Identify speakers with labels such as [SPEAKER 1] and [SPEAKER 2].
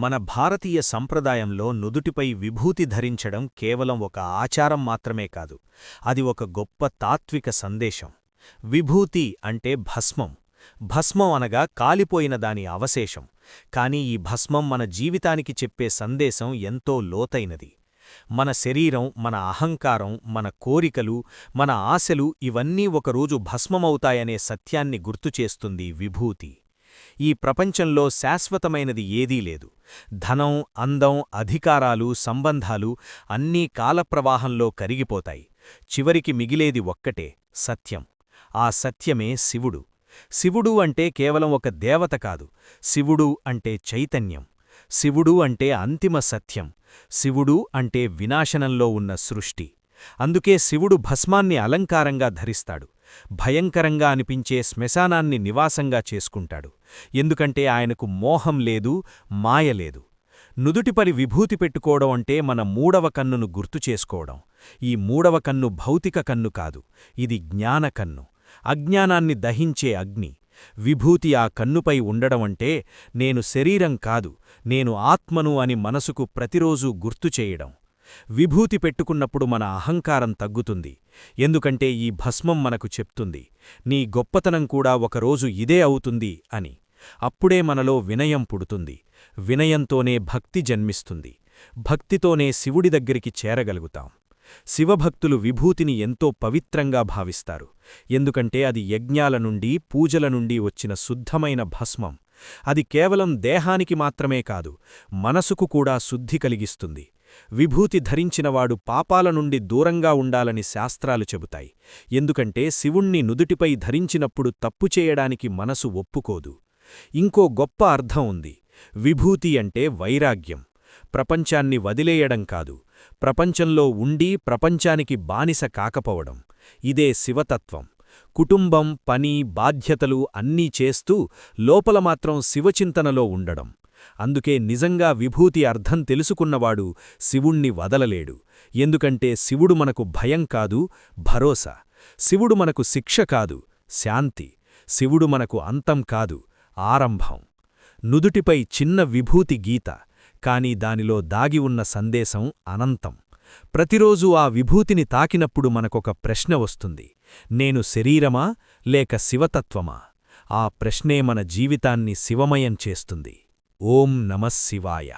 [SPEAKER 1] మన భారతీయ సంప్రదాయంలో నుదుటిపై విభూతి ధరించడం కేవలం ఒక ఆచారం మాత్రమే కాదు, అది ఒక గొప్ప తాత్విక సందేశం. విభూతి అంటే భస్మం. భస్మం అనగా కాలిపోయిన దాని అవశేషం. కాని ఈ భస్మం మన జీవితానికి చెప్పే సందేశం ఎంతో లోతైనది. మన శరీరం, మన అహంకారం, మన కోరికలు, మన ఆశలు ఇవన్నీ ఒకరోజు భస్మమవుతాయనే సత్యాన్ని గుర్తుచేస్తుంది విభూతి. ఈ ప్రపంచంలో శాశ్వతమైనది ఏదీ లేదు. ధనం, అందం, అధికారాలు, సంబంధాలు అన్నీ కాలప్రవాహంలో కరిగిపోతాయి. చివరికి మిగిలేది ఒక్కటే, సత్యం. ఆ సత్యమే శివుడు. శివుడు అంటే కేవలం ఒక దేవత కాదు. శివుడు అంటే చైతన్యం. శివుడు అంటే అంతిమ సత్యం. శివుడు అంటే వినాశనంలో ఉన్న సృష్టి. అందుకే శివుడు భస్మాన్ని అలంకారంగా ధరిస్తాడు. భయంకరంగా అనిపించే శ్మశానాన్ని నివాసంగా చేసుకుంటాడు. ఎందుకంటే ఆయనకు మోహం లేదు, మాయ లేదు. నుదుటిపరి విభూతి పెట్టుకోవడం అంటే మన మూడవ కన్నును గుర్తుచేసుకోవడం. ఈ మూడవ కన్ను భౌతిక కన్ను కాదు, ఇది జ్ఞానకన్ను, అజ్ఞానాన్ని దహించే అగ్ని. విభూతి ఆ కన్నుపై ఉండడమంటే నేను శరీరం కాదు, నేను ఆత్మను అని మనసుకు ప్రతిరోజూ గుర్తుచేయడం. విభూతి పెట్టుకున్నప్పుడు మన అహంకారం తగ్గుతుంది. ఎందుకంటే ఈ భస్మం మనకు చెప్తుంది, నీ గొప్పతనం కూడా ఒకరోజు ఇదే అవుతుంది అని. అప్పుడే మనలో వినయం పుడుతుంది. వినయంతోనే భక్తి జన్మిస్తుంది. భక్తితోనే శివుడి దగ్గరికి చేరగలుగుతాం. శివభక్తులు విభూతిని ఎంతో పవిత్రంగా భావిస్తారు. ఎందుకంటే అది యజ్ఞాల నుండి, పూజల నుండి వచ్చిన శుద్ధమైన భస్మం. అది కేవలం దేహానికి మాత్రమే కాదు, మనసుకు కూడా శుద్ధి కలిగిస్తుంది. విభూతి ధరించినవాడు పాపాల నుండి దూరంగా ఉండాలని శాస్త్రాలు చెబుతాయి. ఎందుకంటే శివుణ్ణి నుదుటిపై ధరించినప్పుడు తప్పు చేయడానికి మనసు ఒప్పుకోదు. ఇంకో గొప్ప అర్థం ఉంది. విభూతి అంటే వైరాగ్యం. ప్రపంచాన్ని వదిలేయడం కాదు, ప్రపంచంలో ఉండి ప్రపంచానికి బానిస కాకపోవడం. ఇదే శివతత్వం. కుటుంబం, పని, బాధ్యతలు అన్నీ చేస్తూ లోపల మాత్రం శివచింతనలో ఉండడం. అందుకే నిజంగా విభూతి అర్థం తెలుసుకున్నవాడు శివుణ్ణి వదలలేడు. ఎందుకంటే శివుడు మనకు భయం కాదు, భరోసా. శివుడు మనకు శిక్ష కాదు, శాంతి. శివుడు మనకు అంతం కాదు, ఆరంభం. నుదుటిపై చిన్న విభూతి గీత, కాని దానిలో దాగి ఉన్న సందేశం అనంతం. ప్రతిరోజూ ఆ విభూతిని తాకినప్పుడు మనకొక ప్రశ్న వస్తుంది, నేను శరీరమా లేక శివతత్వమా? ఆ ప్రశ్నే మన జీవితాన్ని శివమయం చేస్తుంది. ఓం నమః శివాయ.